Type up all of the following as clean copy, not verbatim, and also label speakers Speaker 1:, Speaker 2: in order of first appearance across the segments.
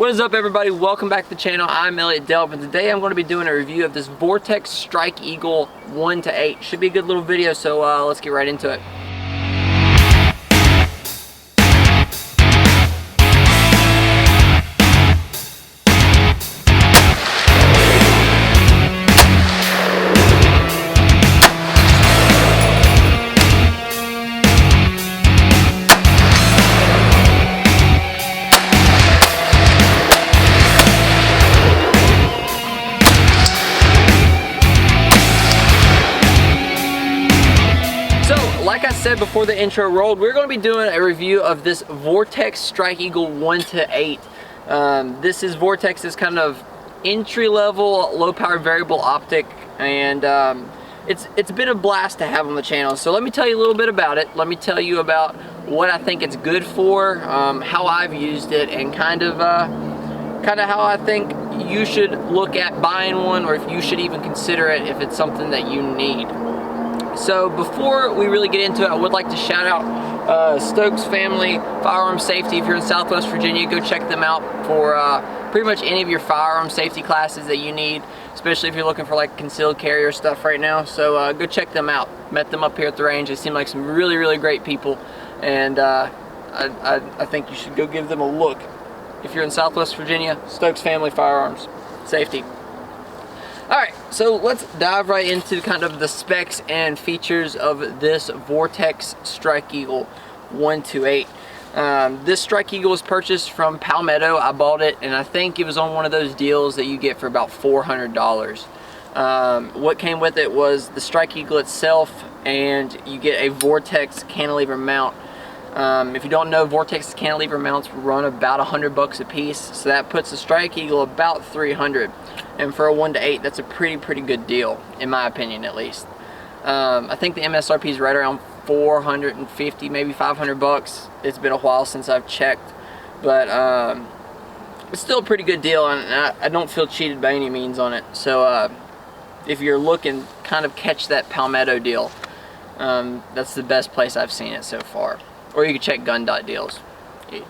Speaker 1: What is up, everybody? Welcome back to the channel. I'm Elliott Delp, and today I'm going to be doing a review of this Vortex Strike Eagle 1-8. Should be a good little video, so let's get right into it. Like I said before the intro rolled, we're going to be doing a review of this Vortex Strike Eagle 1-8. This is Vortex's kind of entry-level, low-power variable optic, and it's been a blast to have on the channel. So let me tell you a little bit about it. Let me tell you about what I think it's good for, how I've used it, and kind of how I think you should look at buying one, or if you should even consider it if it's something that you need. So before we really get into it, I would like to shout out Stokes Family Firearm Safety. If you're in Southwest Virginia, go check them out for pretty much any of your firearm safety classes that you need, especially if you're looking for like concealed carrier stuff right now. So go check them out. Met them up here at the range. They seem like some really great people, and I think you should go give them a look. If you're in Southwest Virginia, Stokes Family Firearms Safety. Alright, so let's dive right into kind of the specs and features of this Vortex Strike Eagle 1-8. This Strike Eagle was purchased from Palmetto. I bought it, and I think it was on one of those deals that you get for about $400. What came with it was the Strike Eagle itself, and you get a Vortex cantilever mount. If you don't know, Vortex cantilever mounts run about $100 a piece, so that puts the Strike Eagle about $300. And for a 1-8, that's a pretty good deal, in my opinion, at least. I think the MSRP is right around $450, maybe $500. It's been a while since I've checked, but it's still a pretty good deal, and I don't feel cheated by any means on it. So if you're looking, kind of catch that Palmetto deal. That's the best place I've seen it so far. Or you can check Gun Dot deals,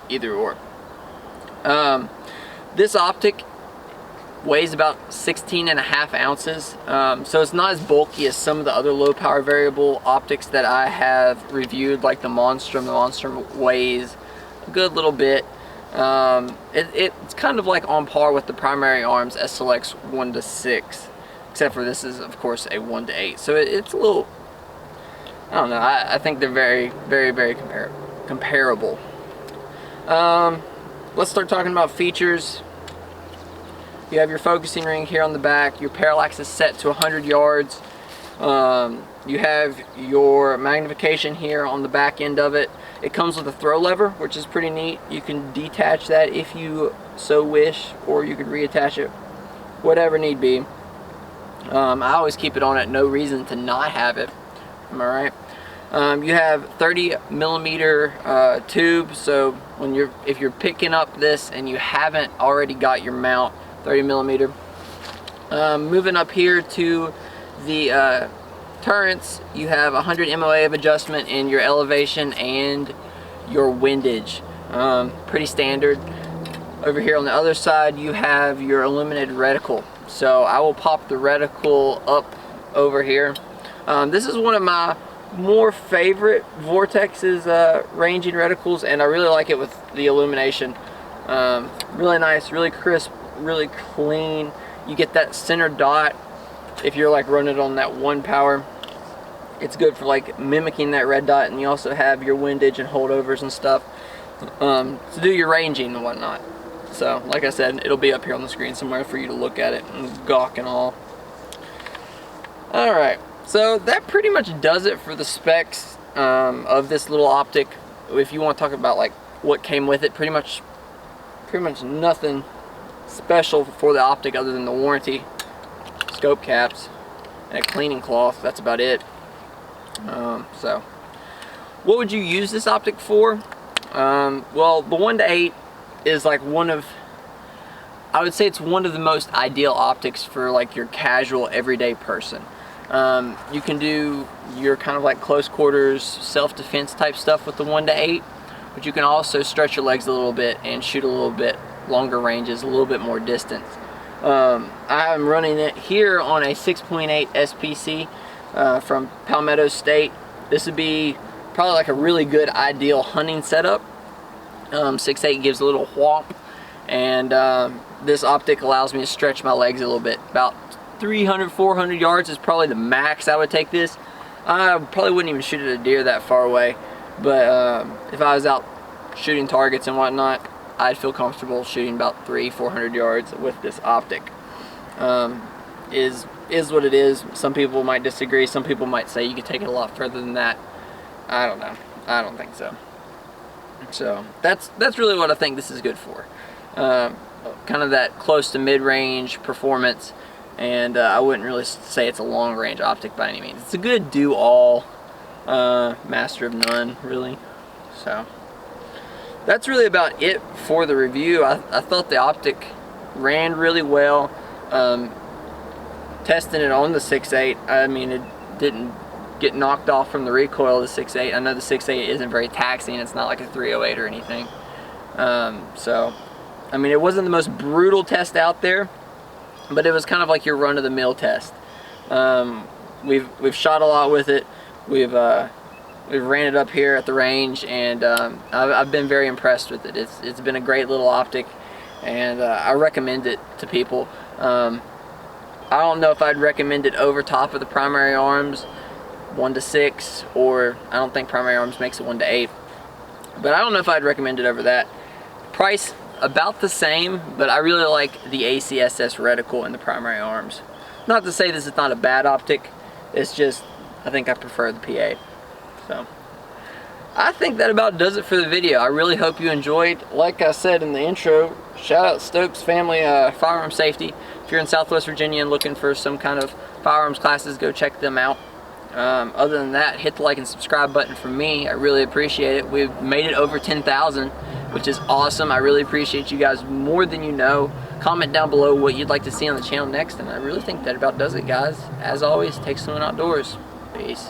Speaker 1: either or. This optic weighs about 16.5 ounces, so it's not as bulky as some of the other low power variable optics that I have reviewed, like the Monstrum. The Monstrum weighs a good little bit. It's kind of like on par with the Primary Arms SLX 1-6, except for this is of course a 1-8, so it's a little, I don't know, I think they're very comparable. Let's start talking about features. You have your focusing ring here on the back. Your parallax is set to 100 yards. You have your magnification here on the back end of it. It comes with a throw lever, which is pretty neat. You can detach that if you so wish, or you could reattach it, whatever need be. I always keep it on it. No reason to not have it. Am I right? You have 30mm tube, so if you're picking up this and you haven't already got your mount, 30mm. Moving up here to the turrets, you have 100 MOA of adjustment in your elevation and your windage. Pretty standard. Over here on the other side, you have your illuminated reticle. So I will pop the reticle up over here. This is one of my more favorite Vortex's ranging reticles, and I really like it with the illumination. Really nice, really crisp, really clean. You get that center dot if you're like running it on that 1 power. It's good for like mimicking that red dot, and you also have your windage and holdovers and stuff to do your ranging and whatnot. So like I said, it'll be up here on the screen somewhere for you to look at it and gawk and all. Alright, so that pretty much does it for the specs of this little optic. If you want to talk about like what came with it, pretty much nothing special for the optic other than the warranty, scope caps, and a cleaning cloth. That's about it. So what would you use this optic for? Well, the 1-8 is like I would say it's one of the most ideal optics for like your casual everyday person. You can do your kind of like close quarters self-defense type stuff with the 1-8, but you can also stretch your legs a little bit and shoot a little bit longer ranges, a little bit more distance. I'm running it here on a 6.8 SPC from Palmetto State. This would be probably like a really good ideal hunting setup. 6.8 gives a little whomp, and this optic allows me to stretch my legs a little bit. About 300, 400 yards is probably the max I would take this. I probably wouldn't even shoot at a deer that far away, but if I was out shooting targets and whatnot, I'd feel comfortable shooting about 300-400 yards with this optic. Is what it is. Some people might disagree. Some people might say you could take it a lot further than that. I don't know. I don't think so. So that's really what I think this is good for. Kind of that close to mid-range performance, and I wouldn't really say it's a long-range optic by any means. It's a good do-all, master of none, really. So that's really about it for the review. I thought the optic ran really well. Testing it on the 6.8, I mean, it didn't get knocked off from the recoil of the 6.8. I know the 6.8 isn't very taxing. It's not like a 308 or anything. So, I mean, it wasn't the most brutal test out there, but it was kind of like your run-of-the-mill test. We've shot a lot with it. We've ran it up here at the range, and I've been very impressed with it. It's been a great little optic, and I recommend it to people. I don't know if I'd recommend it over top of the primary arms 1-6, or I don't think primary arms makes it 1-8, but I don't know if I'd recommend it over that. Price about the same, but I really like the ACSS reticle in the primary arms. Not to say this is not a bad optic, it's just I think I prefer the PA. So I think that about does it for the video. I really hope you enjoyed. Like I said in the intro, shout out Stokes Family Firearm Safety. If you're in Southwest Virginia and looking for some kind of firearms classes, go check them out. Other than that, hit the like and subscribe button for me. I really appreciate it. We've made it over 10,000, which is awesome. I really appreciate you guys more than you know. Comment down below what you'd like to see on the channel next, and I really think that about does it, guys. As always, take someone outdoors. Peace.